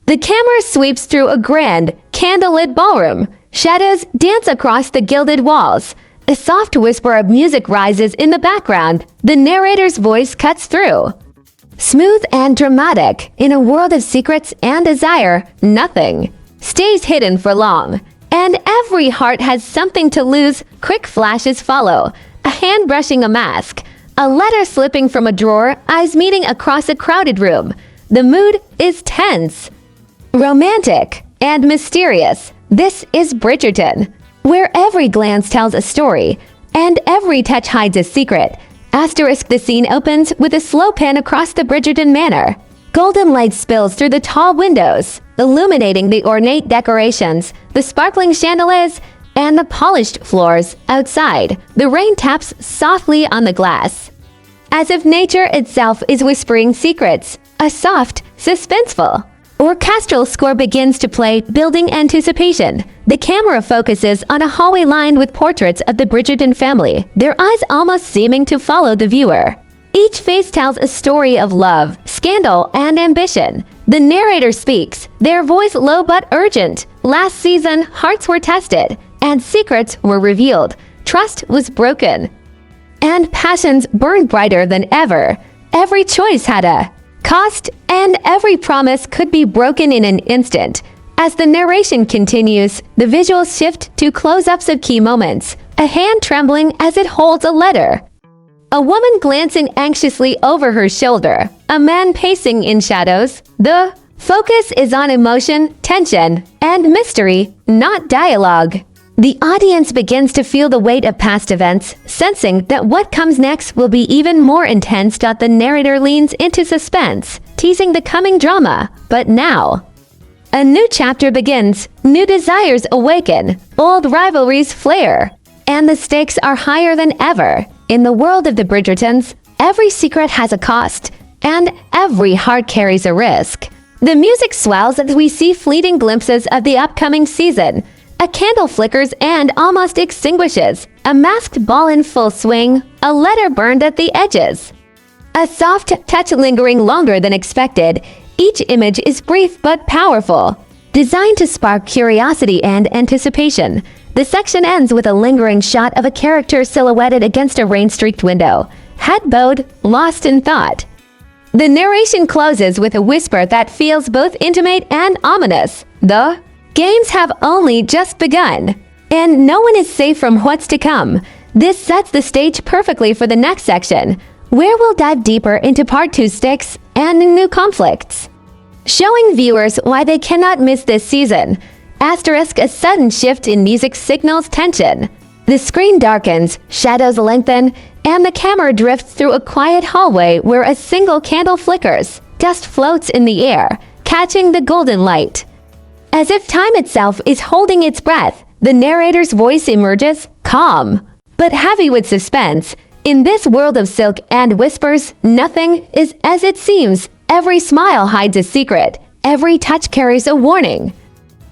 The camera sweeps through a grand, candlelit ballroom. Shadows dance across the gilded walls. A soft whisper of music rises in the background. The narrator's voice cuts through. Smooth and dramatic, in a world of secrets and desire, nothing stays hidden for long. And every heart has something to lose. Quick flashes follow. A hand brushing a mask. A letter slipping from a drawer, eyes meeting across a crowded room. The mood is tense, romantic, and mysterious. This is Bridgerton, where every glance tells a story, and every touch hides a secret. Asterisk, the scene opens with a slow pan across the Bridgerton manor. Golden light spills through the tall windows, illuminating the ornate decorations, the sparkling chandeliers, and the polished floors outside. The rain taps softly on the glass, as if nature itself is whispering secrets. A soft, suspenseful, orchestral score begins to play, building anticipation. The camera focuses on a hallway lined with portraits of the Bridgerton family, their eyes almost seeming to follow the viewer. Each face tells a story of love, scandal, and ambition. The narrator speaks, their voice low but urgent. Last season, hearts were tested, and secrets were revealed. Trust was broken, and passions burned brighter than ever. Every choice had a cost, and every promise could be broken in an instant. As the narration continues, the visuals shift to close-ups of key moments, a hand trembling as it holds a letter, a woman glancing anxiously over her shoulder, a man pacing in shadows. The focus is on emotion, tension, and mystery, not dialogue. The audience begins to feel the weight of past events, sensing that what comes next will be even more intense. The narrator leans into suspense, teasing the coming drama. But now, a new chapter begins. New desires awaken, old rivalries flare, and the stakes are higher than ever. In the world of the Bridgertons, every secret has a cost, and every heart carries a risk. The music swells as we see fleeting glimpses of the upcoming season. A candle flickers and almost extinguishes. A masked ball in full swing, a letter burned at the edges. A soft touch lingering longer than expected. Each image is brief but powerful, designed to spark curiosity and anticipation. The section ends with a lingering shot of a character silhouetted against a rain-streaked window, head bowed, lost in thought. The narration closes with a whisper that feels both intimate and ominous. The games have only just begun, and no one is safe from what's to come. This sets the stage perfectly for the next section, where we'll dive deeper into Part 2 stakes and new conflicts, showing viewers why they cannot miss this season. Asterisk, a sudden shift in music signals tension. The screen darkens, shadows lengthen, and the camera drifts through a quiet hallway where a single candle flickers. Dust floats in the air, catching the golden light. As if time itself is holding its breath, the narrator's voice emerges, calm, but heavy with suspense. In this world of silk and whispers, nothing is as it seems. Every smile hides a secret, every touch carries a warning,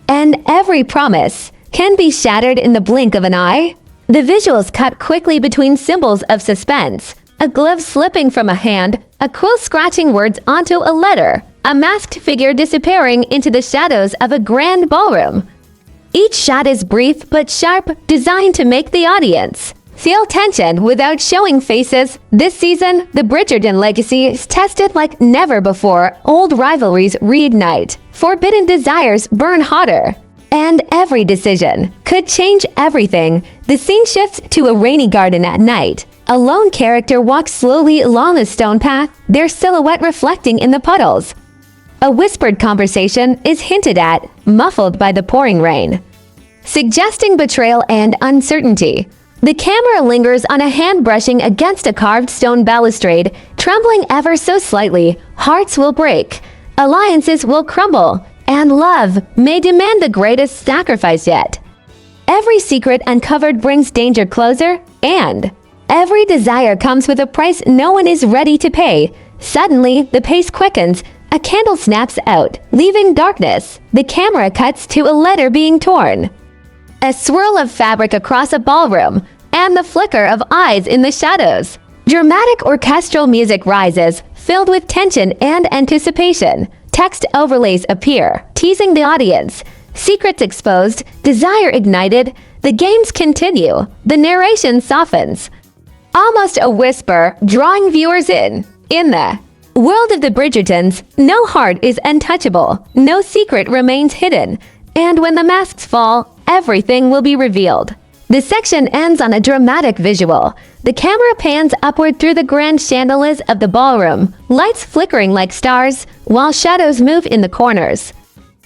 and every promise can be shattered in the blink of an eye. The visuals cut quickly between symbols of suspense, a glove slipping from a hand, a quill scratching words onto a letter, a masked figure disappearing into the shadows of a grand ballroom. Each shot is brief but sharp, designed to make the audience feel tension without showing faces. This season, the Bridgerton legacy is tested like never before. Old rivalries reignite, forbidden desires burn hotter, and every decision could change everything. The scene shifts to a rainy garden at night. A lone character walks slowly along a stone path, their silhouette reflecting in the puddles. A whispered conversation is hinted at, muffled by the pouring rain, suggesting betrayal and uncertainty. The camera lingers on a hand brushing against a carved stone balustrade, trembling ever so slightly. Hearts will break, alliances will crumble, and love may demand the greatest sacrifice yet. Every secret uncovered brings danger closer, and every desire comes with a price no one is ready to pay. Suddenly, the pace quickens. A candle snaps out, leaving darkness. The camera cuts to a letter being torn, a swirl of fabric across a ballroom, and the flicker of eyes in the shadows. Dramatic orchestral music rises, filled with tension and anticipation. Text overlays appear, teasing the audience. Secrets exposed, desire ignited, the games continue, the narration softens. Almost a whisper, drawing viewers in. In the world of the Bridgertons, no heart is untouchable, no secret remains hidden, and when the masks fall, everything will be revealed. The section ends on a dramatic visual. The camera pans upward through the grand chandeliers of the ballroom, lights flickering like stars, while shadows move in the corners.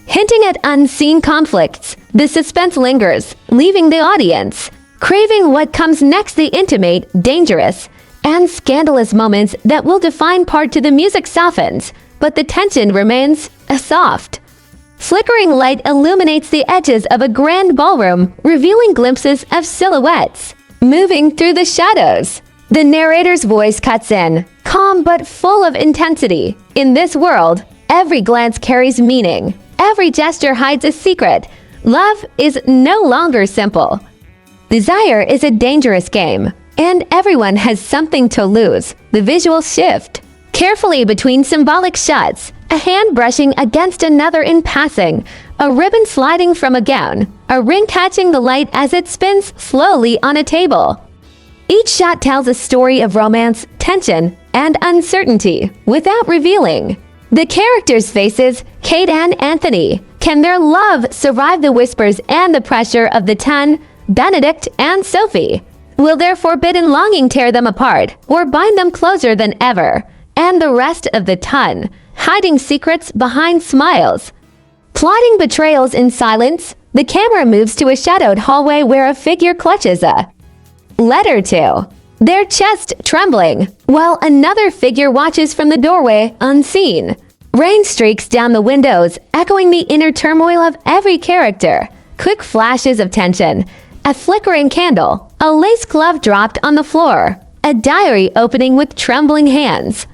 Hinting at unseen conflicts, the suspense lingers, leaving the audience craving what comes next. The intimate, dangerous, and scandalous moments that will define part two. The music softens, but the tension remains soft. Flickering light illuminates the edges of a grand ballroom, revealing glimpses of silhouettes moving through the shadows. The narrator's voice cuts in, calm but full of intensity. In this world, every glance carries meaning. Every gesture hides a secret. Love is no longer simple. Desire is a dangerous game, and everyone has something to lose. The visuals shift carefully between symbolic shots, a hand brushing against another in passing, a ribbon sliding from a gown, a ring catching the light as it spins slowly on a table. Each shot tells a story of romance, tension, and uncertainty without revealing the characters' faces. Kate and Anthony. Can their love survive the whispers and the pressure of the ton? Benedict and Sophie. Will their forbidden longing tear them apart or bind them closer than ever? And the rest of the ton, hiding secrets behind smiles. Plotting betrayals in silence, the camera moves to a shadowed hallway where a figure clutches a letter to, their chest trembling, while another figure watches from the doorway unseen. Rain streaks down the windows, echoing the inner turmoil of every character. Quick flashes of tension, a flickering candle, a lace glove dropped on the floor, a diary opening with trembling hands.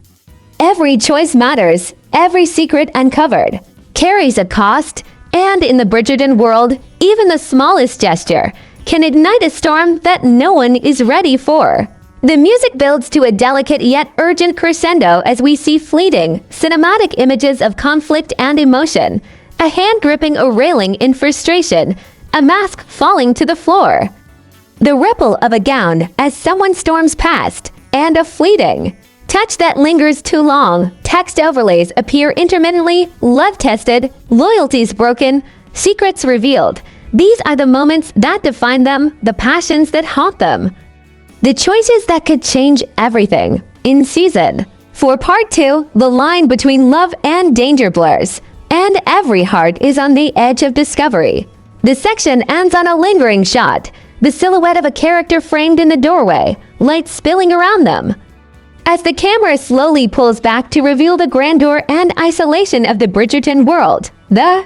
Every choice matters, every secret uncovered carries a cost, and in the Bridgerton world, even the smallest gesture can ignite a storm that no one is ready for. The music builds to a delicate yet urgent crescendo as we see fleeting, cinematic images of conflict and emotion, a hand gripping a railing in frustration, a mask falling to the floor, the ripple of a gown as someone storms past, and a fleeting touch that lingers too long. Text overlays appear intermittently, love tested, loyalties broken, secrets revealed. These are the moments that define them, the passions that haunt them, the choices that could change everything. In season 4 part 2, the line between love and danger blurs, and every heart is on the edge of discovery. The section ends on a lingering shot, the silhouette of a character framed in the doorway, light spilling around them. As the camera slowly pulls back to reveal the grandeur and isolation of the Bridgerton world, the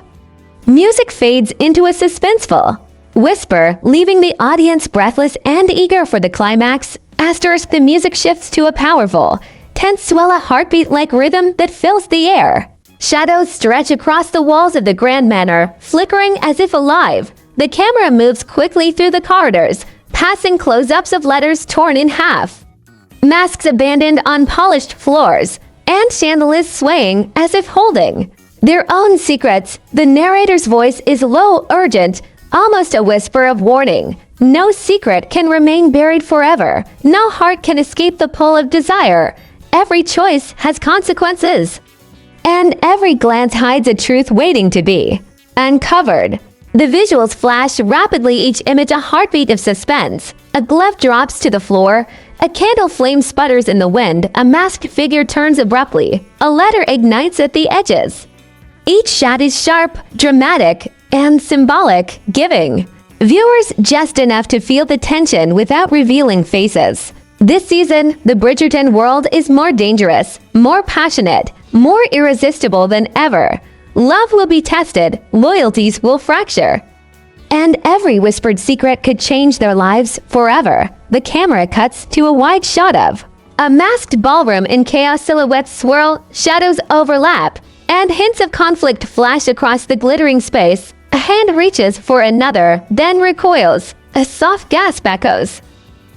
music fades into a suspenseful whisper, leaving the audience breathless and eager for the climax. Asterisk, the music shifts to a powerful, tense swell, a heartbeat-like rhythm that fills the air. Shadows stretch across the walls of the grand manor, flickering as if alive. The camera moves quickly through the corridors, passing close-ups of letters torn in half, masks abandoned on polished floors, and chandeliers swaying as if holding their own secrets. The narrator's voice is low, urgent, almost a whisper of warning. No secret can remain buried forever. No heart can escape the pull of desire. Every choice has consequences, and every glance hides a truth waiting to be uncovered. The visuals flash rapidly, each image a heartbeat of suspense. A glove drops to the floor, a candle flame sputters in the wind, a masked figure turns abruptly, a letter ignites at the edges. Each shot is sharp, dramatic, and symbolic, giving viewers just enough to feel the tension without revealing faces. This season, the Bridgerton world is more dangerous, more passionate, more irresistible than ever. Love will be tested, loyalties will fracture, and every whispered secret could change their lives forever. The camera cuts to a wide shot of a masked ballroom in chaos. Silhouettes swirl, shadows overlap, and hints of conflict flash across the glittering space. A hand reaches for another, then recoils. A soft gasp echoes,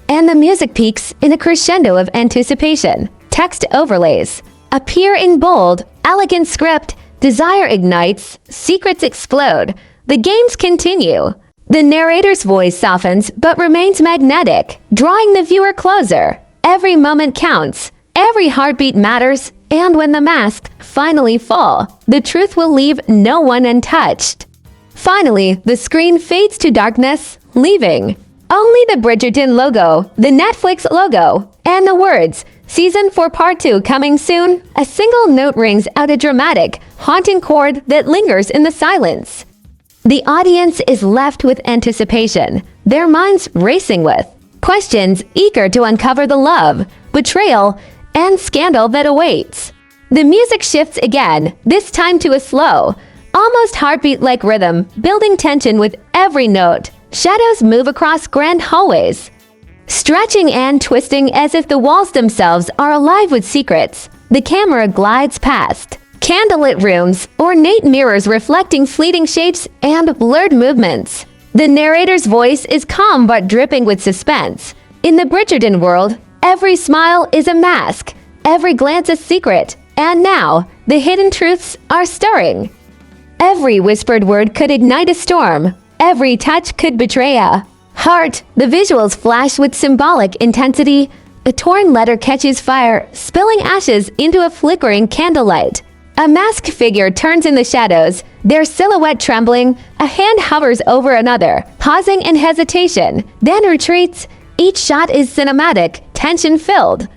and the music peaks in a crescendo of anticipation. Text overlays appear in bold, elegant script Desire ignites, secrets explode. The games continue. The narrator's voice softens but remains magnetic, drawing the viewer closer. Every moment counts. Every heartbeat matters. And when the masks finally fall, the truth will leave no one untouched. Finally, the screen fades to darkness, leaving only the Bridgerton logo, the Netflix logo, and the words, Season 4 Part 2 coming soon. A single note rings out, a dramatic, haunting chord that lingers in the silence. The audience is left with anticipation, their minds racing with questions, eager to uncover the love, betrayal, and scandal that awaits. The music shifts again, this time to a slow, almost heartbeat-like rhythm, building tension with every note. Shadows move across grand hallways, stretching and twisting as if the walls themselves are alive with secrets. The camera glides past candlelit rooms, ornate mirrors reflecting fleeting shapes and blurred movements. The narrator's voice is calm but dripping with suspense. In the Bridgerton world, every smile is a mask, every glance a secret, and now the hidden truths are stirring. Every whispered word could ignite a storm. Every touch could betray a heart. The visuals flash with symbolic intensity. A torn letter catches fire, spilling ashes into a flickering candlelight. A masked figure turns in the shadows, their silhouette trembling. A hand hovers over another, pausing in hesitation, then retreats. Each shot is cinematic, tension-filled,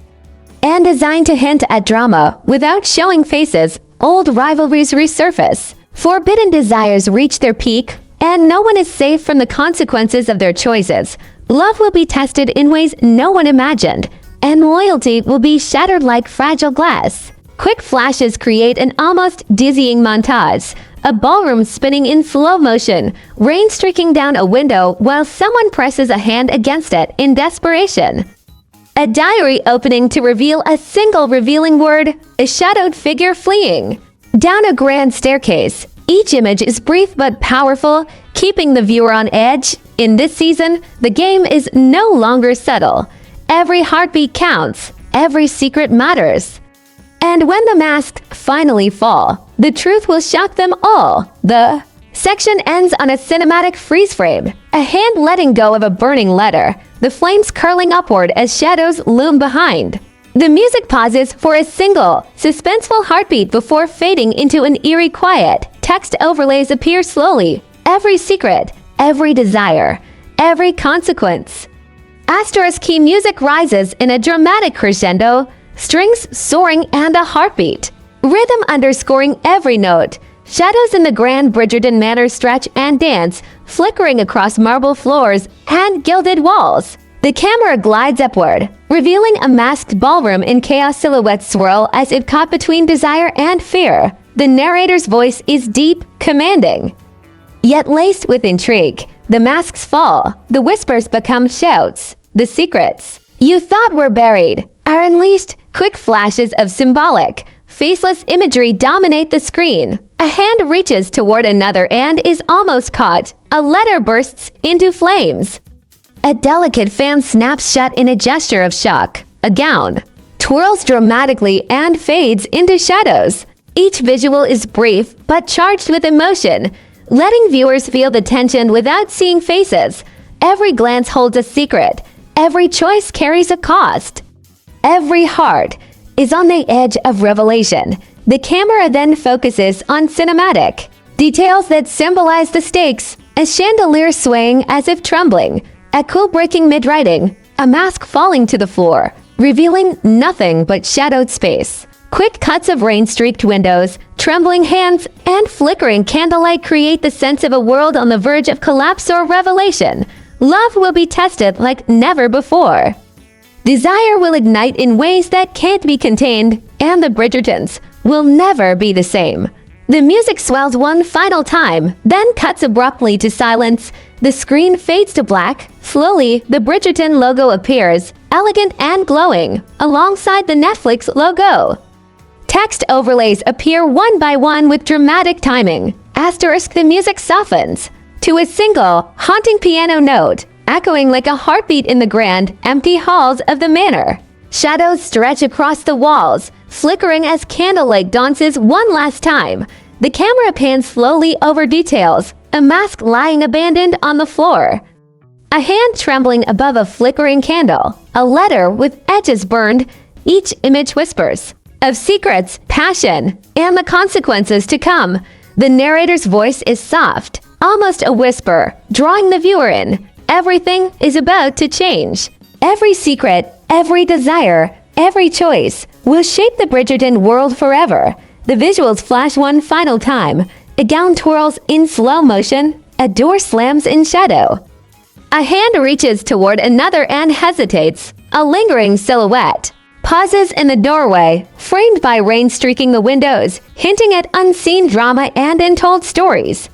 and designed to hint at drama without showing faces. Old rivalries resurface. Forbidden desires reach their peak, and no one is safe from the consequences of their choices. Love will be tested in ways no one imagined, and loyalty will be shattered like fragile glass. Quick flashes create an almost dizzying montage. A ballroom spinning in slow motion, rain streaking down a window while someone presses a hand against it in desperation. A diary opening to reveal a single revealing word, a shadowed figure fleeing down a grand staircase. Each image is brief but powerful, keeping the viewer on edge. In this season, the game is no longer subtle. Every heartbeat counts, every secret matters. And when the masks finally fall, the truth will shock them all. The section ends on a cinematic freeze frame, a hand letting go of a burning letter, the flames curling upward as shadows loom behind. The music pauses for a single, suspenseful heartbeat before fading into an eerie quiet. Text overlays appear slowly. Every secret, every desire, every consequence. Asterisk key music rises in a dramatic crescendo, strings soaring and a heartbeat. Rhythm underscoring every note. Shadows in the grand Bridgerton manor stretch and dance, flickering across marble floors and gilded walls. The camera glides upward, revealing a masked ballroom in chaos. Silhouettes swirl as if caught between desire and fear. The narrator's voice is deep, commanding, yet laced with intrigue. The masks fall, the whispers become shouts. The secrets you thought were buried are unleashed. Quick flashes of symbolic, faceless imagery dominate the screen. A hand reaches toward another and is almost caught. A letter bursts into flames. A delicate fan snaps shut in a gesture of shock. A gown twirls dramatically and fades into shadows. Each visual is brief but charged with emotion, letting viewers feel the tension without seeing faces. Every glance holds a secret. Every choice carries a cost. Every heart is on the edge of revelation. The camera then focuses on cinematic details that symbolize the stakes. A chandelier swaying as if trembling, a cool breaking mid-writing, a mask falling to the floor, revealing nothing but shadowed space. Quick cuts of rain-streaked windows, trembling hands, and flickering candlelight create the sense of a world on the verge of collapse or revelation. Love will be tested like never before. Desire will ignite in ways that can't be contained, and the Bridgertons will never be the same. The music swells one final time, then cuts abruptly to silence. The screen fades to black. Slowly, the Bridgerton logo appears, elegant and glowing, alongside the Netflix logo. Text overlays appear one by one with dramatic timing. Asterisk, the music softens to a single, haunting piano note, echoing like a heartbeat in the grand, empty halls of the manor. Shadows stretch across the walls, flickering as candlelight dances one last time. The camera pans slowly over details, a mask lying abandoned on the floor, a hand trembling above a flickering candle, a letter with edges burned. Each image whispers of secrets, passion, and the consequences to come. The narrator's voice is soft, almost a whisper, drawing the viewer in. Everything is about to change. Every secret, every desire, every choice will shape the Bridgerton world forever. The visuals flash one final time. A gown twirls in slow motion. A door slams in shadow. A hand reaches toward another and hesitates. A lingering silhouette pauses in the doorway, framed by rain streaking the windows, hinting at unseen drama and untold stories.